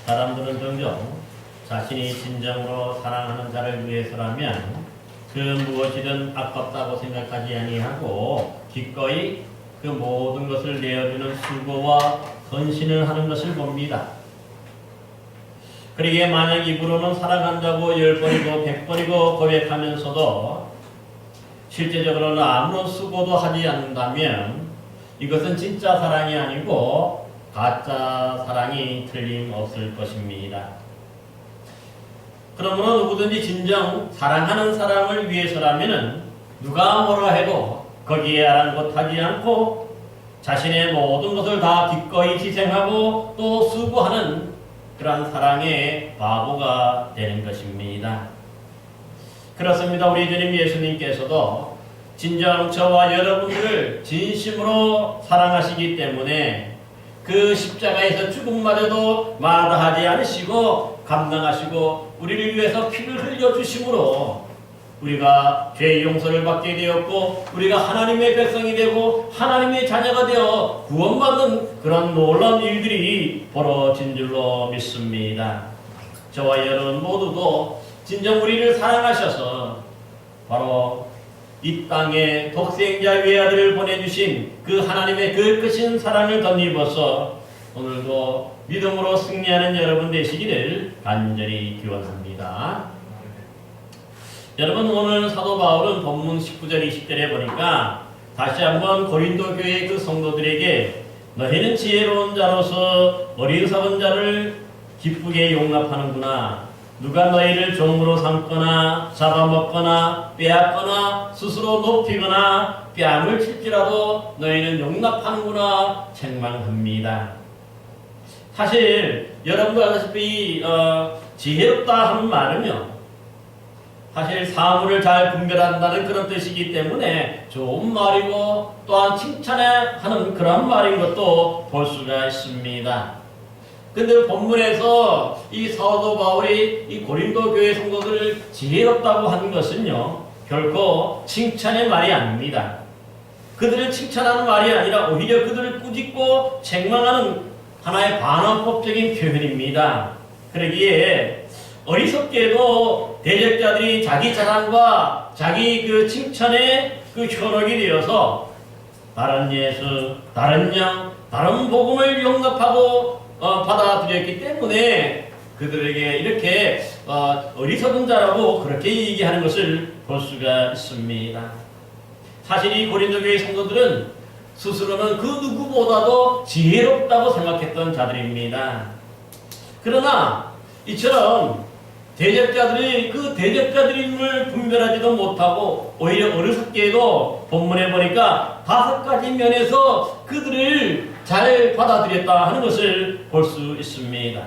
사람들은 종종 자신이 진정으로 사랑하는 자를 위해서라면 그 무엇이든 아깝다고 생각하지 아니하고 기꺼이 그 모든 것을 내어주는 수고와 헌신을 하는 것을 봅니다. 그러기에 만약 입으로는 사랑한다고 10번이고 100번이고 고백하면서도 실제적으로는 아무런 수고도 하지 않는다면 이것은 진짜 사랑이 아니고 가짜 사랑이 틀림없을 것입니다. 그러므로 누구든지 진정 사랑하는 사람을 위해서라면 누가 뭐라 해도 거기에 아랑곳하지 않고 자신의 모든 것을 다 기꺼이 희생하고 또 수고하는 그러한 사랑의 바보가 되는 것입니다. 그렇습니다. 우리 주님 예수님께서도 진정 저와 여러분들을 진심으로 사랑하시기 때문에 그 십자가에서 죽음마저도 마다하지 않으시고 감당하시고 우리를 위해서 피를 흘려주심으로 우리가 죄의 용서를 받게 되었고 우리가 하나님의 백성이 되고 하나님의 자녀가 되어 구원받는 그런 놀라운 일들이 벌어진 줄로 믿습니다. 저와 여러분 모두도 진정 우리를 사랑하셔서 바로 이 땅에 독생자 외아들을 보내주신 그 하나님의 그 크신 사랑을 덧입어서 오늘도 믿음으로 승리하는 여러분 되시기를 간절히 기원합니다. 여러분 오늘 사도 바울은 본문 19절 20절에 보니까 다시 한번 고린도 교회의 그 성도들에게 너희는 지혜로운 자로서 어리석은 자를 기쁘게 용납하는구나. 누가 너희를 종으로 삼거나 잡아먹거나 빼앗거나 스스로 높이거나 뺨을 칠지라도 너희는 용납하는구나 책망합니다. 사실 여러분도 아시다시피 지혜롭다 하는 말은요 사실 사물을 잘 분별한다는 그런 뜻이기 때문에 좋은 말이고 또한 칭찬하는 그런 말인 것도 볼 수가 있습니다. 근데 본문에서 이 사도 바울이 이 고린도 교회 성도들을 지혜롭다고 하는 것은요 결코 칭찬의 말이 아닙니다. 그들을 칭찬하는 말이 아니라 오히려 그들을 꾸짖고 책망하는 하나의 반어법적인 표현입니다. 그러기에 어리석게도 대적자들이 자기 자랑과 자기 그 칭찬에 그 현혹이 되어서 다른 예수, 다른 양, 다른 복음을 용납하고 받아들였기 때문에 그들에게 이렇게 어리석은 자라고 그렇게 얘기하는 것을 볼 수가 있습니다. 사실 이 고린도 교회 성도들은 스스로는 그 누구보다도 지혜롭다고 생각했던 자들입니다. 그러나 이처럼 대적자들이 그 대적자들임을 분별하지도 못하고 오히려 어리석게도 본문에 보니까 5가지 면에서 그들을 잘 받아들였다 하는 것을 볼 수 있습니다.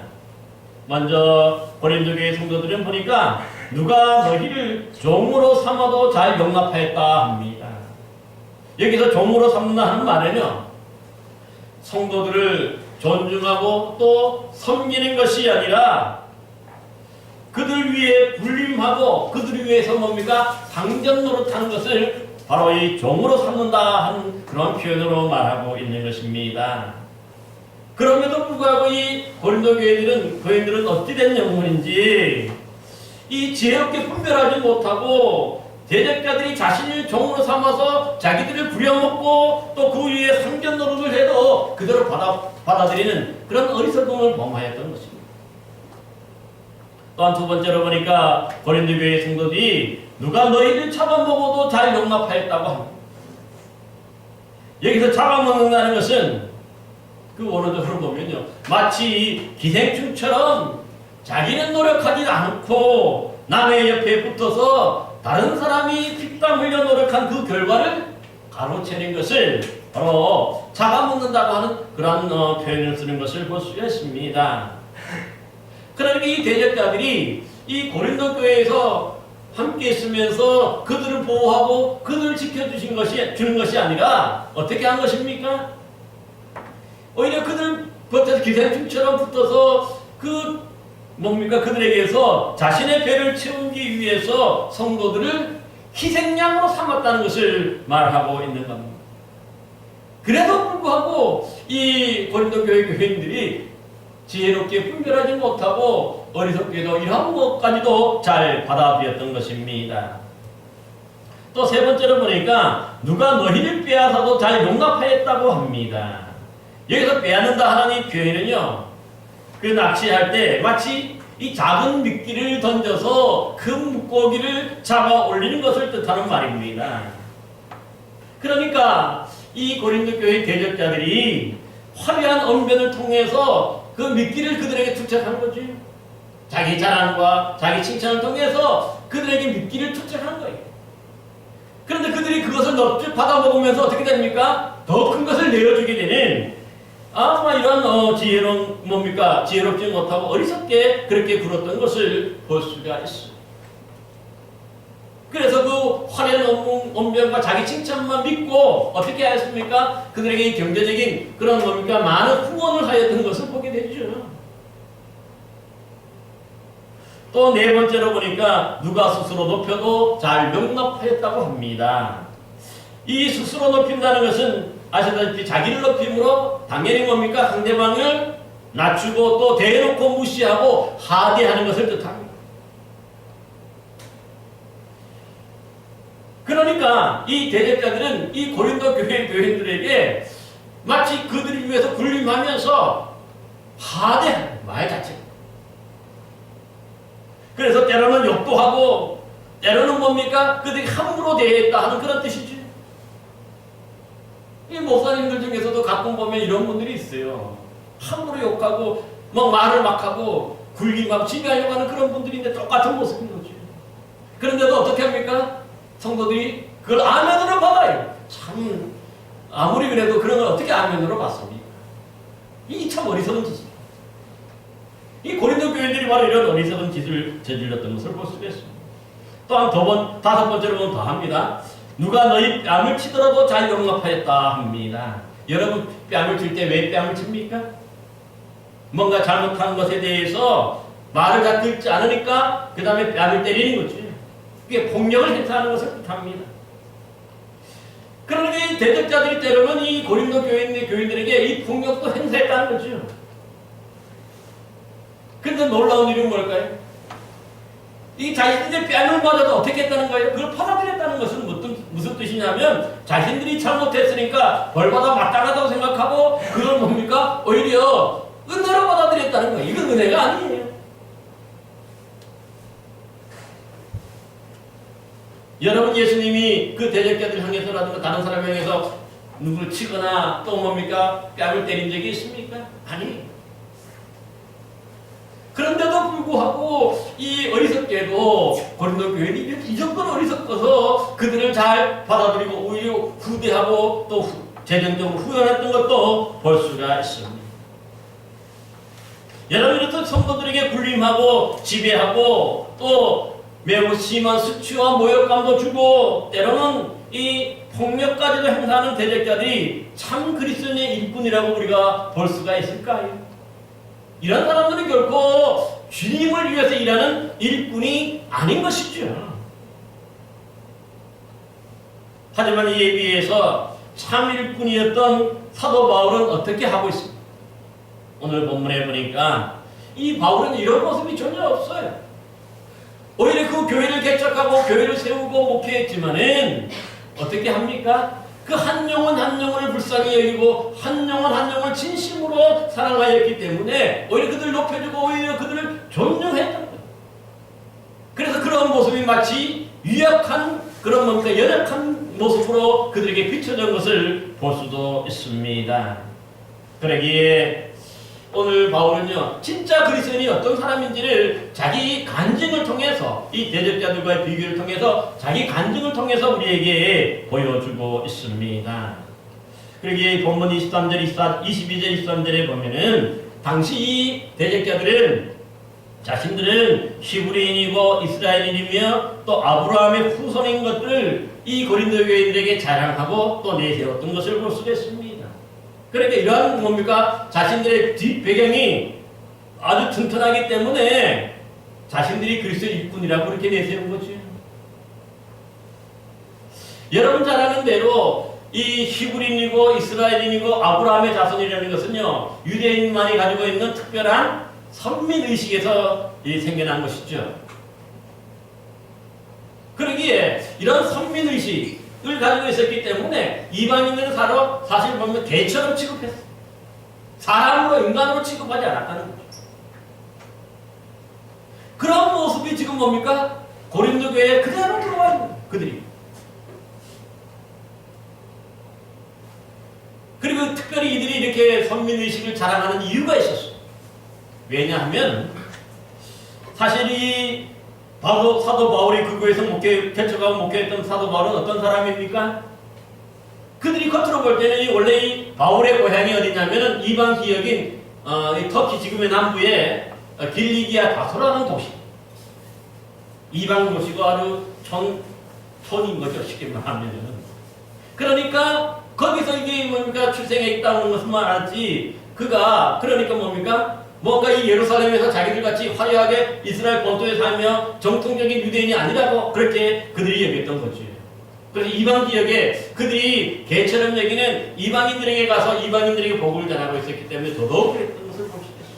먼저 고린도 교회 성도들은 보니까 누가 너희를 종으로 삼아도 잘 용납하였다 합니다. 여기서 종으로 삼는다 하는 말은요 성도들을 존중하고 또 섬기는 것이 아니라 그들 위해 군림하고 그들 위해서 뭡니까? 상전 노릇하는 것을 바로 이 종으로 삼는다 하는 그런 표현으로 말하고 있는 것입니다. 그럼에도 불구하고 이 고린도 교인들은 어찌된 영혼인지 이 지혜롭게 분별하지 못하고 대적자들이 자신을 종으로 삼아서 자기들을 부려먹고 또 그 위에 상전 노릇을 해도 그대로 받아들이는 그런 어리석음을 범하였던 것입니다. 또한 두 번째로 보니까 고린도 교회 성도들이 누가 너희를 잡아먹어도 잘 용납하였다고 합니다. 여기서 잡아먹는다는 것은 그 원어적으로 보면요 마치 기생충처럼 자기는 노력하지 않고 남의 옆에 붙어서 다른 사람이 피땀 흘려 노력한 그 결과를 가로채는 것을 바로 잡아먹는다고 하는 그런 표현을 쓰는 것을 볼 수가 있습니다. 그러니까 이 대적자들이 이 고린도 교회에서 함께 있으면서 그들을 보호하고 그들을 주는 것이 아니라 어떻게 한 것입니까? 오히려 그들 겉에서 기생충처럼 붙어서 그들에게서 자신의 배를 채우기 위해서 성도들을 희생양으로 삼았다는 것을 말하고 있는 겁니다. 그래도 불구하고 이 고린도 교회 교인들이 지혜롭게 분별하지 못하고 어리석게도 이러한 것까지도 잘 받아들였던 것입니다. 또 세 번째로 보니까 누가 너희를 빼앗아도 잘 용납하였다고 합니다. 여기서 빼앗는다 하는 이 표현은요, 그 낚시할 때 마치 이 작은 미끼를 던져서 큰 물고기를 잡아 올리는 것을 뜻하는 말입니다. 그러니까 이 고린도 교회 대적자들이 화려한 언변을 통해서 그 미끼를 그들에게 투척한 거지. 자기 자랑과 자기 칭찬을 통해서 그들에게 미끼를 투척한 거예요. 그런데 그들이 그것을 넙죽 받아먹으면서 어떻게 됩니까? 더 큰 것을 내어주게 되는, 아마 이런 지혜로운 뭡니까? 지혜롭지 못하고 어리석게 그렇게 굴었던 것을 볼 수가 있습니다. 그래서 그 화려한 언변과 자기 칭찬만 믿고 어떻게 하였습니까? 그들에게 경제적인 그런 뭡니까? 많은 후원을 하였던 것을 보게 되죠. 또 네 번째로 보니까 누가 스스로 높여도 잘 용납하였다고 합니다. 이 스스로 높인다는 것은 아시다시피 자기를 높임으로 당연히 뭡니까? 상대방을 낮추고 또 대놓고 무시하고 하대하는 것을 뜻합니다. 그러니까 이 대적자들은 이 고린도 교회 교인들에게 마치 그들을 위해서 군림하면서 하대하는 말 자체입니다. 그래서 때로는 욕도 하고 때로는 뭡니까? 그들이 함부로 대했다 하는 그런 뜻이지. 이 목사님들 중에서도 가끔 보면 이런 분들이 있어요. 함부로 욕하고 막 말을 막 하고 군림하고 지배하려고 하는 그런 분들인데 똑같은 모습인 거지. 그런데도 어떻게 합니까? 성도들이 그걸 아멘으로 받아요. 참 아무리 그래도 그런 걸 어떻게 아멘으로 받습니까? 이 참 어리석은 짓이에요. 이 고린도 교인들이 바로 이런 어리석은 짓을 저질렀던 것을 볼 수가 있습니다. 또한 다섯 번째로 보면 더 합니다. 누가 너희 뺨을 치더라도 잘 용납하였다 합니다. 여러분 뺨을 칠 때 왜 뺨을 칩니까? 뭔가 잘못한 것에 대해서 말을 다 듣지 않으니까 그 다음에 뺨을 때리는 거지. 그게 폭력을 행사하는 것을 뜻합니다. 그러니까 이 대적자들이 때로는 이 고린도 교인들에게 이 폭력도 행사했다는 거죠. 그런데 놀라운 일은 뭘까요? 이 자신들이 뺨을 맞아도 어떻게 했다는 거예요? 그걸 받아들였다는 것은 무슨 뜻이냐면 자신들이 잘못했으니까 벌받아 마땅하다고 생각하고 그걸 뭡니까? 오히려 은혜로 받아들였다는 거예요. 이건 은혜가 아니에요. 여러분 예수님이 그 대적자들 향해서라든가 다른 사람 향해서 누구를 치거나 또 뭡니까? 뺨을 때린 적이 있습니까? 아니에요. 그런데도 불구하고 이 어리석게도 고린도 교인이 이 정도로 어리석어서 그들을 잘 받아들이고 오히려 후대하고 또 재정적으로 후원했던 것도 볼 수가 있습니다. 여러분 이렇듯 성도들에게 군림하고 지배하고 또 매우 심한 수치와 모욕감도 주고 때로는 이 폭력까지도 행사하는 대적자들이 참 그리스도인의 일꾼이라고 우리가 볼 수가 있을까요? 이런 사람들은 결코 주님을 위해서 일하는 일꾼이 아닌 것이죠. 하지만 이에 비해서 참 일꾼이었던 사도 바울은 어떻게 하고 있습니까? 오늘 본문에 보니까 이 바울은 이런 모습이 전혀 없어요. 오히려 그 교회를 개척하고 교회를 세우고 목회했지만은 어떻게 합니까? 그 한 영혼 한 영혼을 불쌍히 여기고 한 영혼 한 영혼을 진심으로 사랑하였기 때문에 오히려 그들을 높여주고 오히려 그들을 존중했던 거예요. 그래서 그런 모습이 마치 유약한 그런 뭡니까 연약한 모습으로 그들에게 비춰진 것을 볼 수도 있습니다. 그러기에 오늘 바울은요 진짜 그리스도인이 어떤 사람인지를 자기 간증을 통해서 이 대적자들과의 비교를 통해서 자기 간증을 통해서 우리에게 보여주고 있습니다. 그러기에 본문 22절 23절에 보면은 당시 이 대적자들은 자신들은 히브리인이고 이스라엘인이며 또 아브라함의 후손인 것들을 이 고린도 교인들에게 자랑하고 또 내세웠던 것을 볼 수가 있습니다. 그러니까 이러한 뭡니까? 자신들의 뒷배경이 아주 튼튼하기 때문에 자신들이 그리스도의 일꾼이라고 그렇게 내세운 거죠. 여러분 잘 아는 대로 이 히브리인이고 이스라엘인이고 아브라함의 자손이라는 것은요, 유대인만이 가지고 있는 특별한 선민의식에서 생겨난 것이죠. 그러기에 이런 선민의식을 가지고 있었기 때문에 이방인들은 사실 보면 개처럼 취급했어요. 사람으로, 인간으로 취급하지 않았다는 거죠. 그런 모습이 지금 뭡니까? 고린도 교회에 그대로 들어와 있는 거예요. 그들이. 그리고 특별히 이들이 이렇게 선민의식을 자랑하는 이유가 있었어요. 왜냐하면 사실 이 사도 바울이 그 교회에서 개척하고 목회했던 사도 바울은 어떤 사람입니까? 그들이 겉으로 볼 때는 원래 이 바울의 고향이 어디냐면은 이방 지역인 이 터키 지금의 남부에 길리기아 다소라는 도시. 이방 도시고 아주 촌인 거죠. 쉽게 말하면은. 그러니까 거기서 이게 뭡니까? 출생에 있다는 것만 알지. 그가 그러니까 뭡니까? 뭔가 이 예루살렘에서 자기들 같이 화려하게 이스라엘 본토에 살며 정통적인 유대인이 아니라고 그렇게 그들이 여겼던 거지. 그래서 이방 지역에 그들이 개처럼 여기는 이방인들에게 가서 이방인들에게 복음을 전하고 있었기 때문에 더더욱 그랬던 것을 볼 수 있어요.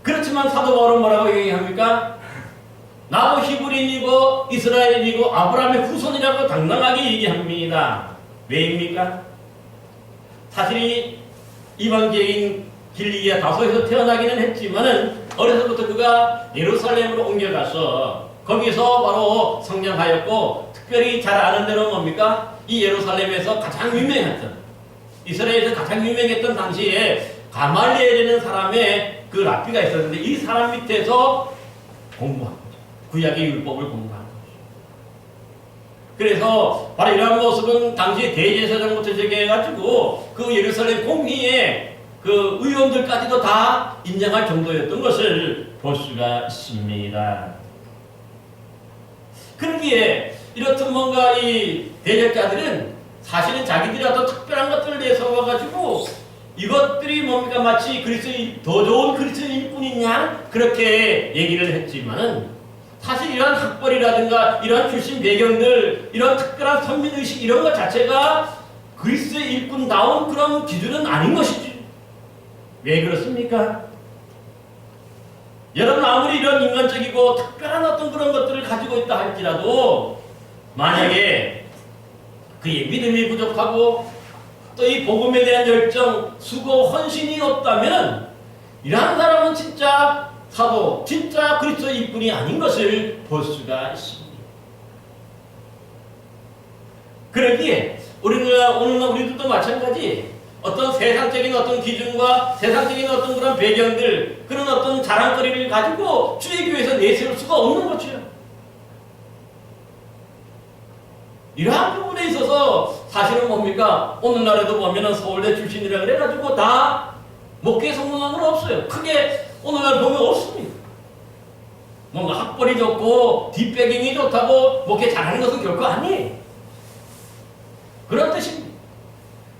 그렇지만 사도 바울은 뭐라고 얘기합니까? 나도 히브리인이고 이스라엘인이고 아브라함의 후손이라고 당당하게 얘기합니다. 왜입니까? 사실 이방 지역인 길리기아 다소에서 태어나기는 했지만은 어려서부터 그가 예루살렘으로 옮겨가서 거기서 바로 성장하였고, 특별히 잘 아는 대로 뭡니까? 이 예루살렘에서 가장 유명했던, 이스라엘에서 가장 유명했던 당시에 가말리엘이라는 사람의 그 랍비가 있었는데 이 사람 밑에서 공부한 거죠. 구약의 율법을 공부한 거죠. 그래서 바로 이러한 모습은 당시 대제사장부터 시작해가지고 그 예루살렘 공의회 그 의원들까지도 다 인정할 정도였던 것을 볼 수가 있습니다. 그러기에 이렇듯 뭔가 이 대적자들은 사실은 자기들이 어떤 특별한 것들을 내세워가지고 이것들이 뭡니까? 마치 그리스도의 더 좋은 그리스도일 뿐이냐? 그렇게 얘기를 했지만은 사실 이런 학벌이라든가 이런 출신 배경들, 이런 특별한 선민의식 이런 것 자체가 그리스도의 일꾼다운 그런 기준은 아닌 것이지. 왜 그렇습니까? 여러분 아무리 이런 인간적이고 특별한 어떤 그런 것들을 가지고 있다 할지라도 만약에 그의 믿음이 부족하고 또 이 복음에 대한 열정, 수고, 헌신이 없다면 이러한 사람은 진짜 사도, 진짜 그리스도의 일꾼이 아닌 것을 볼 수가 있습니다. 그러기에 오늘날 우리들도 마찬가지 어떤 세상적인 어떤 기준과 세상적인 어떤 그런 배경들, 그런 어떤 자랑거리를 가지고 주의 교회에서 내세울 수가 없는 거죠. 이러한 부분에 있어서 사실은 뭡니까? 오늘날에도 보면은 서울대 출신이라 그래가지고 다 목회 성공한 건 없어요. 크게 오늘날 보면 없습니다. 뭔가 학벌이 좋고 뒷배경이 좋다고 목회 잘하는 것은 결코 아니에요. 그런 뜻입니다.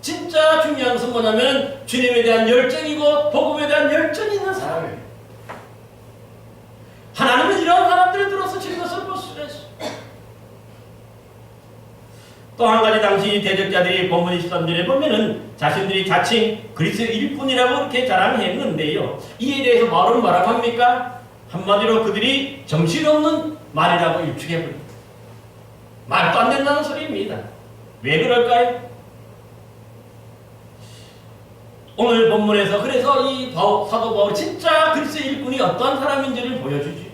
진짜 중요한 것은 뭐냐면 주님에 대한 열정이고 복음에 대한 열정이 있는 사람이에요. 하나님은 이런 사람들을 들어서 주는 것을 볼 수가 있어요. 또 한 가지 당시 대적자들이 본문 23절에 보면은 자신들이 자칭 그리스도의 일꾼이라고 이렇게 자랑했는데요. 이에 대해서 바울은 뭐라고 합니까? 한마디로 그들이 정신없는 말이라고 일축해버립니다. 말도 안 된다는 소리입니다. 왜 그럴까요? 오늘 본문에서 그래서 이 사도 바울이 진짜 그리스도의 일꾼이 어떤 사람인지를 보여주지.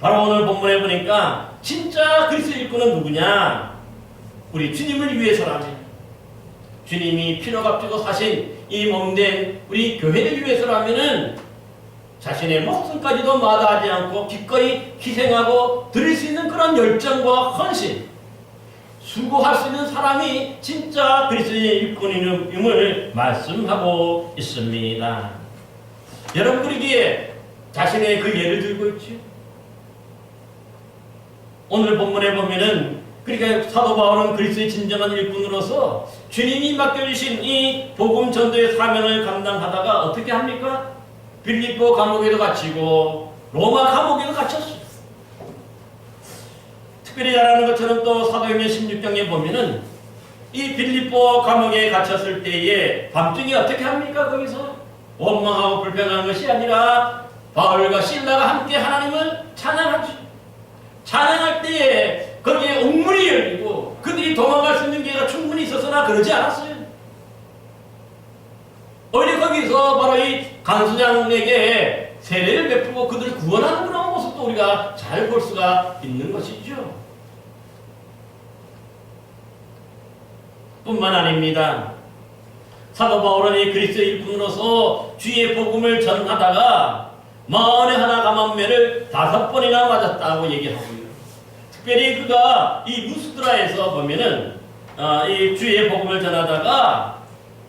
바로 오늘 본문에 보니까 진짜 그리스도의 일꾼은 누구냐? 우리 주님을 위해서라면, 주님이 피로 값주고 사신 이 몸된 우리 교회를 위해서라면은 자신의 목숨까지도 마다하지 않고 기꺼이 희생하고 드릴 수 있는 그런 열정과 헌신, 수고할 수 있는 사람이 진짜 그리스도의 일꾼임을 말씀하고 있습니다. 여러분 그러기에 자신의 그 예를 들고 있죠. 오늘 본문에 보면은 그러니까 사도 바울은 그리스도의 진정한 일꾼으로서 주님이 맡겨주신 이 복음 전도의 사명을 감당하다가 어떻게 합니까? 빌립보 감옥에도 갇히고 로마 감옥에도 갇혔어요. 특별히 잘 아는 것처럼 또 사도행전 16장에 보면은 이 빌립보 감옥에 갇혔을 때에 밤중에 어떻게 합니까? 거기서 원망하고 불평하는 것이 아니라 바울과 실라가 함께 하나님을 찬양하죠. 찬양할 때에 거기에 옥문이 열리고 그들이 도망갈 수 있는 기회가 충분히 있었으나 그러지 않았어요. 오히려 거기서 바로 이 간수장에게 세례를 베푸고 그들을 구원하는 그런 모습도 우리가 잘 볼 수가 있는 것이죠. 뿐만 아닙니다. 사도 바울은 이 그리스도의 일꾼으로서 주의 복음을 전하다가 만에 하나 감암매를 5번이나 맞았다고 얘기하고요. 특별히 그가 이 루스드라에서 보면은 이 주의 복음을 전하다가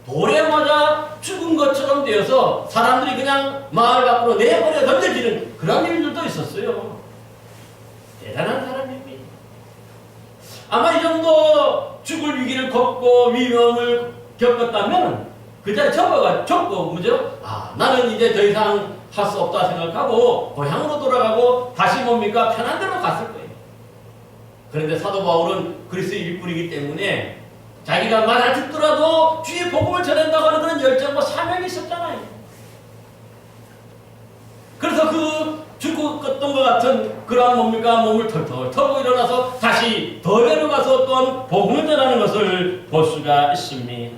돌에 맞아 죽은 것처럼 되어서 사람들이 그냥 마을 밖으로 내버려 던져지는 그런 일들도 있었어요. 대단한 사람입니다. 아마 이 정도 죽을 위기를 겪고 위험을 겪었다면 그 자리에 접고 뭐죠? 나는 이제 더 이상 할 수 없다 생각하고 고향으로 돌아가고 다시 뭡니까? 편한 데로 갔을 거예요. 그런데 사도 바울은 그리스도의 일꾼이기 때문에 자기가 말을 듣더라도 주의 복음을 전한다고 하는 그런 열정과 사명이 있었잖아요. 그래서 그 죽었던 것 같은 그러한 뭡니까? 몸을 털털 털고 일어나서 다시 더 내려가서 또한 복음을 전하는 것을 볼 수가 있습니다.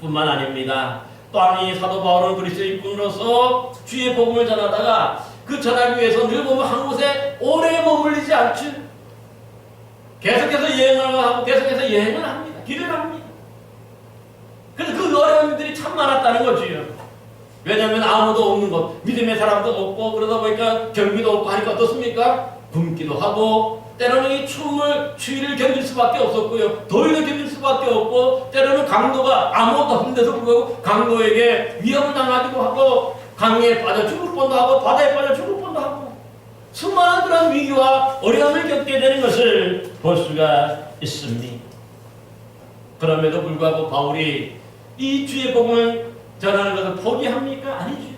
뿐만 아닙니다. 또한 이 사도 바울은 그리스도의 일꾼으로서 주의 복음을 전하다가 그 전하기 위해서 늘 보면 한 곳에 오래 머물리지 않죠. 계속해서 여행을 하고 계속해서 여행을 합니다. 길을 합니다. 그래서 그 어려움들이 참 많았다는 거지요. 왜냐하면 아무도 없는 곳, 믿음의 사람도 없고 그러다 보니까 경비도 없고 하니까 어떻습니까? 굶기도 하고 때로는 이 추위를 견딜 수밖에 없었고요. 더위를 견딜 수밖에 없고 때로는 강도가 아무것도 없는 데도 불구하고 강도에게 위협을 당하기도 하고 강에 빠져 죽을 뻔도 하고 바다에 빠져 죽을 뻔도 하고 수많은 그런 위기와 어려움을 겪게 되는 것을 볼 수가 있습니다. 그럼에도 불구하고 바울이 이 주의 복음을 전하는 것을 포기합니까? 아니죠.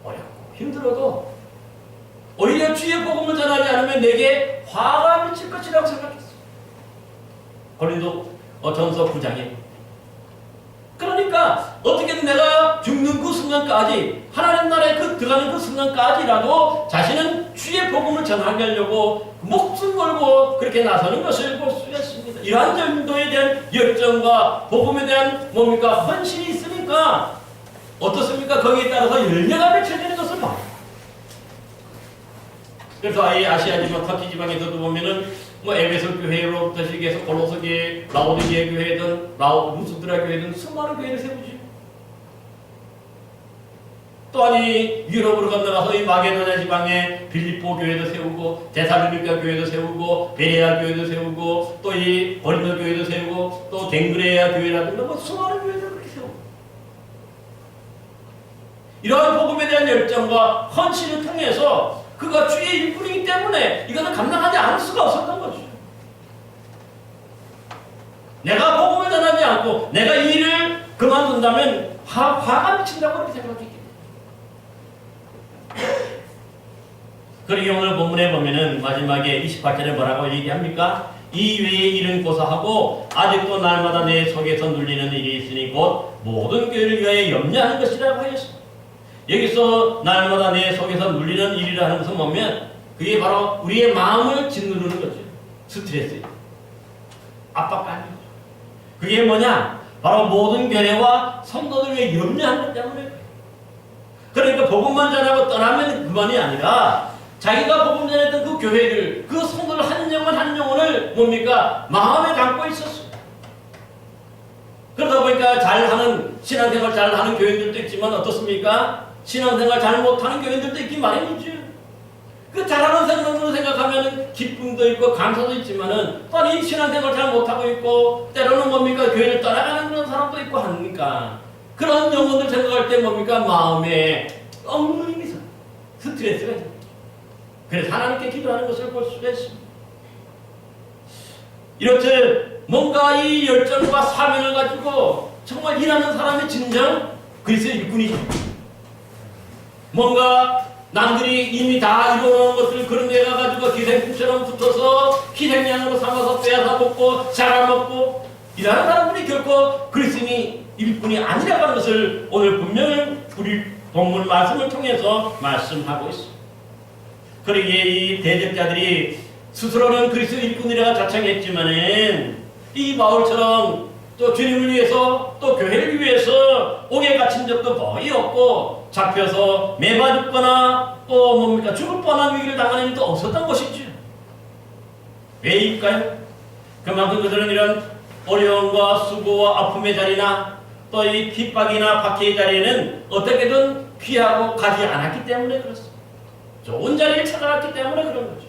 어렵고 힘들어도 오히려 주의 복음을 전하지 않으면 내게 화가 미칠 것이라고 생각했어요. 고린도 전서 9장에. 그러니까 어떻게든 내가 죽는 그 순간까지 하나님 나라에 들어가는 그 순간까지라도 자신은 주의 복음을 전하게 하려고 목숨 걸고 그렇게 나서는 것을 볼 수가 있습니다. 이러한 정도에 대한 열정과 복음에 대한 뭡니까? 헌신이 있으니까 어떻습니까? 거기에 따라서 열매가 맺혀지는 것을 봐요. 그래서 아시아 지방, 터키 지방에서도 보면은 에베소 교회로부터 시작해서 골로새 교회, 라오디게 교회든 루스드라 교회든 수많은 교회를 세우죠. 또한 이 유럽으로 건너가서 이 마게도냐 지방에 빌립보 교회도 세우고 데살로니가 교회도 세우고 베레아 교회도 세우고 또 이 고린도 교회도 세우고 또 갱그레아 교회라든가 수많은 교회를 그렇게 세우고 이러한 복음에 대한 열정과 헌신을 통해서 그가 주의 일꾼이기 때문에 이것을 감당하지 않을 수가 없었던 거죠. 내가 복음을 전하지 않고 내가 이 일을 그만둔다면 화가 미친다고 그렇게 생각했기 때문에. 그러기 오늘 본문에 보면은 마지막에 28절에 뭐라고 얘기합니까? 이 외의 일은 고사하고 아직도 날마다 내 속에서 눌리는 일이 있으니 곧 모든 교회를 위하여 염려하는 것이라고 하였습니다. 여기서 날마다 내 속에서 눌리는 일이라 하는 것은 뭐냐면 그게 바로 우리의 마음을 짓누르는 거죠. 스트레스, 압박감이죠. 그게 뭐냐? 바로 모든 교회와 성도들 위해 염려하는 것 때문에. 그러니까 복음만 전하고 떠나면 그만이 아니라 자기가 복음 전했던 그 교회들, 그 성도들 한 영혼 한 영혼을 뭡니까? 마음에 담고 있었어요. 그러다 보니까 잘하는 신앙생활 잘하는 교인들도 있지만 어떻습니까? 신앙생활 잘 못하는 교인들도 있기 마련이죠. 그 잘하는 생각으로 생각하면 기쁨도 있고 감사도 있지만은 또 이 신앙생활 잘 못하고 있고 때로는 뭡니까? 교회를 떠나가는 그런 사람도 있고 하니까 그런 영혼들 생각할 때 뭡니까? 마음에 엉망이 있어. 스트레스가 있어. 그래서 하나님께 기도하는 것을 볼 수가 있습니다. 이렇게 뭔가 이 열정과 사명을 가지고 정말 일하는 사람의 진정 그리스도의 일꾼이죠. 뭔가 남들이 이미 다 이뤄놓은 것을 그런 데 가가지고 기생충처럼 붙어서 희생양으로 삼아서 빼앗아 먹고 잡아먹고 이러한 사람들이 결코 그리스도인이 일꾼이 아니라고 하는 것을 오늘 분명히 우리 본문 말씀을 통해서 말씀하고 있습니다. 그러기에 이 대적자들이 스스로는 그리스도 일꾼이라 자청했지만은 이 바울처럼 또 주님을 위해서 또 교회를 위해서 옥에 갇힌 적도 거의 없고 잡혀서 매봐 죽거나 또 뭡니까 죽을 뻔한 위기를 당하는 일도 없었던 것이죠. 왜일까요? 그만큼 그들은 이런 어려움과 수고와 아픔의 자리나 또 이 핍박이나 박해의 자리에는 어떻게든 피하고 가지 않았기 때문에 그렇습니다. 좋은 자리를 찾아갔기 때문에 그런 거죠.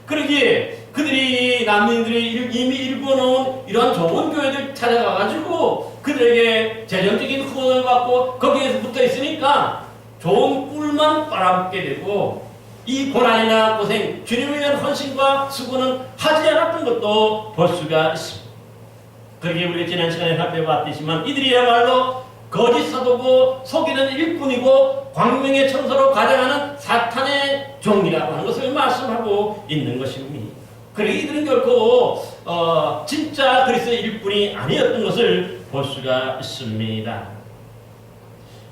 그러기에 그들이 난민들이 이미 일궈놓은 이런 좋은 교회들 찾아가가지고 그들에게 재정적인 후원을 받고 거기에서 붙어 있으니까 좋은 꿀만 빨아먹게 되고 이 고난이나 고생, 주님을 위한 헌신과 수고는 하지 않았던 것도 볼 수가 있습니다. 그러기에 우리가 지난 시간에 살펴봤지만 이들이야말로 거짓 사도고 속이는 일꾼이고 광명의 청소로 가장하는 사탄의 종이라고 하는 것을 말씀하고 있는 것입니다. 그러기 이들은 결코 진짜 그리스도의 일꾼이 아니었던 것을 볼 수가 있습니다.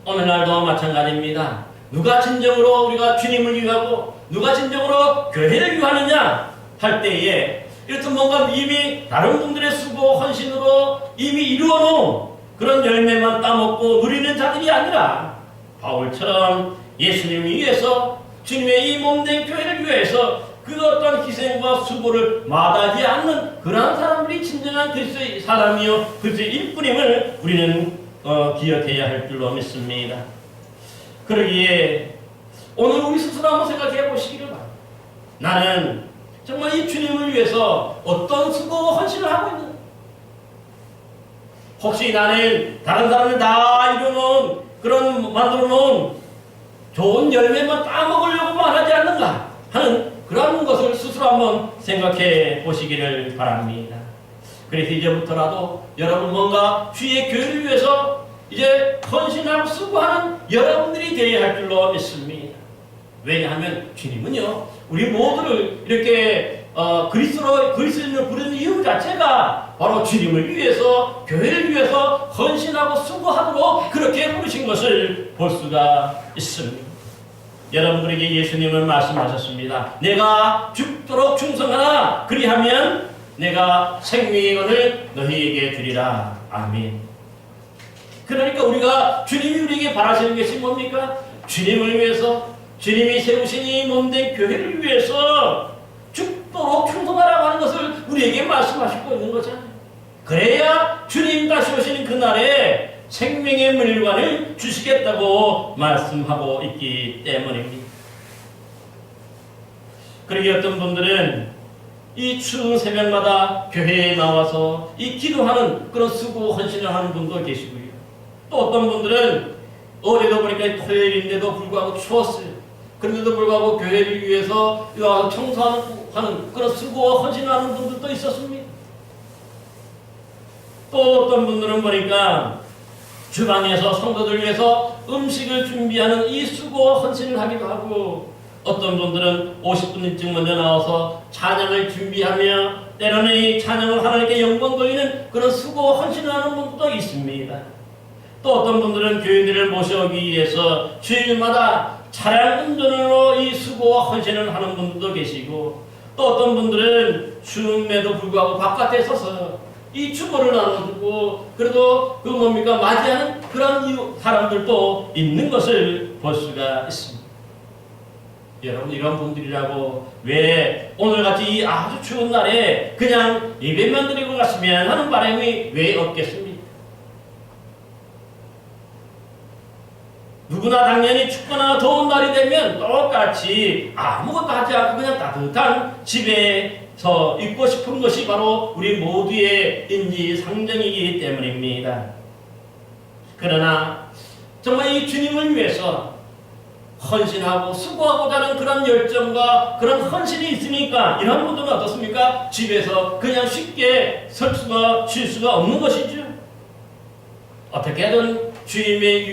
오늘날도 마찬가지입니다. 누가 진정으로 우리가 주님을 위하고 누가 진정으로 교회를 위하느냐 할 때에 이렇듯 뭔가 이미 다른 분들의 수고 헌신으로 이미 이루어놓은 그런 열매만 따먹고 누리는 자들이 아니라 바울처럼 예수님을 위해서 주님의 이 몸된 교회를 위해서 그 어떤 희생과 수고를 마다하지 않는 그러한 사람들이 진정한 그리스도의 사람이요 그리스도의 일꾼임을 우리는 기억해야 할 줄로 믿습니다. 그러기에 오늘 우리 스스로 한번 생각해 보시기를 바랍니다. 나는 정말 이 주님을 위해서 어떤 수고와 헌신을 하고 있는가? 혹시 나는 다른 사람을 다 이루는 그런 만들어 놓은 좋은 열매만 따먹으려고만 하지 않는가 하는 그런 것을 스스로 한번 생각해 보시기를 바랍니다. 그래서 이제부터라도 여러분 뭔가 주의 교회를 위해서 이제 헌신하고 수고하는 여러분들이 되어야 할 줄로 믿습니다. 왜냐하면 주님은요 우리 모두를 이렇게 그리스도인을 부르는 이유 자체가 바로 주님을 위해서 교회를 위해서 헌신하고 수고하도록 그렇게 부르신 것을 볼 수가 있습니다. 여러분들에게 예수님은 말씀하셨습니다. 내가 죽도록 충성하라. 그리하면 내가 생명의 건을 너희에게 주리라. 아멘. 그러니까 우리가 주님이 우리에게 바라시는 것이 뭡니까? 주님을 위해서 주님이 세우신 이 몸된 교회를 위해서 죽도록 충성하라고 하는 것을 우리에게 말씀하시고 있는 거잖아요. 그래야 주님 다시 오시는 그날에 생명의 물관을 주시겠다고 말씀하고 있기 때문입니다. 그러기에 어떤 분들은 이 추운 새벽마다 교회에 나와서 이 기도하는 그런 수고 헌신을 하는 분도 계시고요. 또 어떤 분들은 어제도 보니까 토요일인데도 불구하고 추웠어요. 그런데도 불구하고 교회를 위해서 청소하는 그런 수고와 헌신하는 분들도 있었습니다. 또 어떤 분들은 보니까 주방에서 성도들 위해서 음식을 준비하는 이 수고와 헌신을 하기도 하고 어떤 분들은 50분 일찍 먼저 나와서 찬양을 준비하며 때로는 이 찬양을 하나님께 영광 돌리는 그런 수고와 헌신을 하는 분도 있습니다. 또 어떤 분들은 교인들을 모셔오기 위해서 주일마다 차량 운전으로 이 수고와 헌신을 하는 분들도 계시고 또 어떤 분들은 추움에도 불구하고 바깥에 서서 이 축복을 나눠주고 그래도 그 뭡니까 맞이하는 그런 사람들도 있는 것을 볼 수가 있습니다. 여러분 이런 분들이라고 왜 오늘같이 이 아주 추운 날에 그냥 예배만 드리고 갔으면 하는 바람이 왜 없겠습니까? 누구나 당연히 춥거나 더운 날이 되면 똑같이 아무것도 하지 않고 그냥 따뜻한 집에서 있고 싶은 것이 바로 우리 모두의 인지상정이기 때문입니다. 그러나 정말 이 주님을 위해서 헌신하고 수고하고자 하는 그런 열정과 그런 헌신이 있으니까 이런 분들은 어떻습니까? 집에서 그냥 쉽게 설 수가 쉴 수가 없는 것이죠. 어떻게든 주님의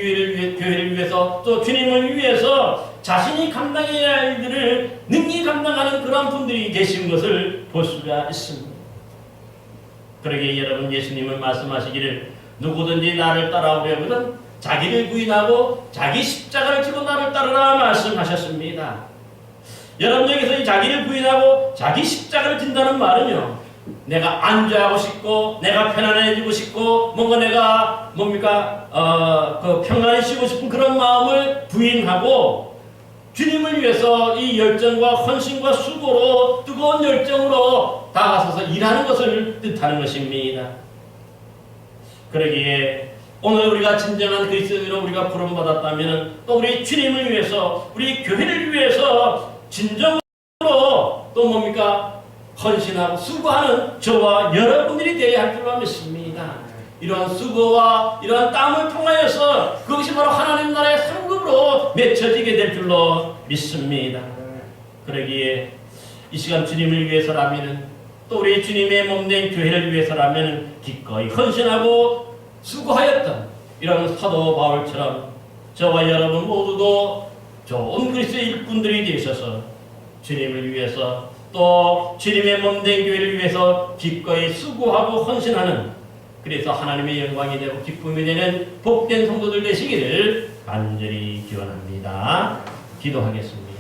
교회를 위해서 또 주님을 위해서 자신이 감당해야 할 일들을 능히 감당하는 그런 분들이 계신 것을 볼 수가 있습니다. 그러기에 여러분, 예수님은 말씀하시기를 누구든지 나를 따라오려거든 자기를 부인하고 자기 십자가를 지고 나를 따르라 말씀하셨습니다. 여러분에게서 이 자기를 부인하고 자기 십자가를 진다는 말은요, 내가 안주하고 싶고 내가 편안해지고 싶고 뭔가 내가 평안히 쉬고 싶은 그런 마음을 부인하고 주님을 위해서 이 열정과 헌신과 수고로 뜨거운 열정으로 다가서서 일하는 것을 뜻하는 것입니다. 그러기에 오늘 우리가 진정한 그리스도인으로 우리가 부름받았다면 또 우리 주님을 위해서 우리 교회를 위해서 진정으로 또 헌신하고 수고하는 저와 여러분들이 되어야 할 줄로 믿습니다. 이러한 수고와 이러한 땀을 통하여서 그것이 바로 하나님 나라의 상급으로 맺혀지게 될 줄로 믿습니다. 그러기에 이 시간 주님을 위해서라면 또 우리 주님의 몸된 교회를 위해서라면 기꺼이 헌신하고 수고하였던 이런 사도 바울처럼 저와 여러분 모두도 좋은 그리스도의 일꾼들이 되셔서 주님을 위해서 또 주님의 몸된 교회를 위해서 기꺼이 수고하고 헌신하는, 그래서 하나님의 영광이 되고 기쁨이 되는 복된 성도들 되시기를 간절히 기원합니다. 기도하겠습니다.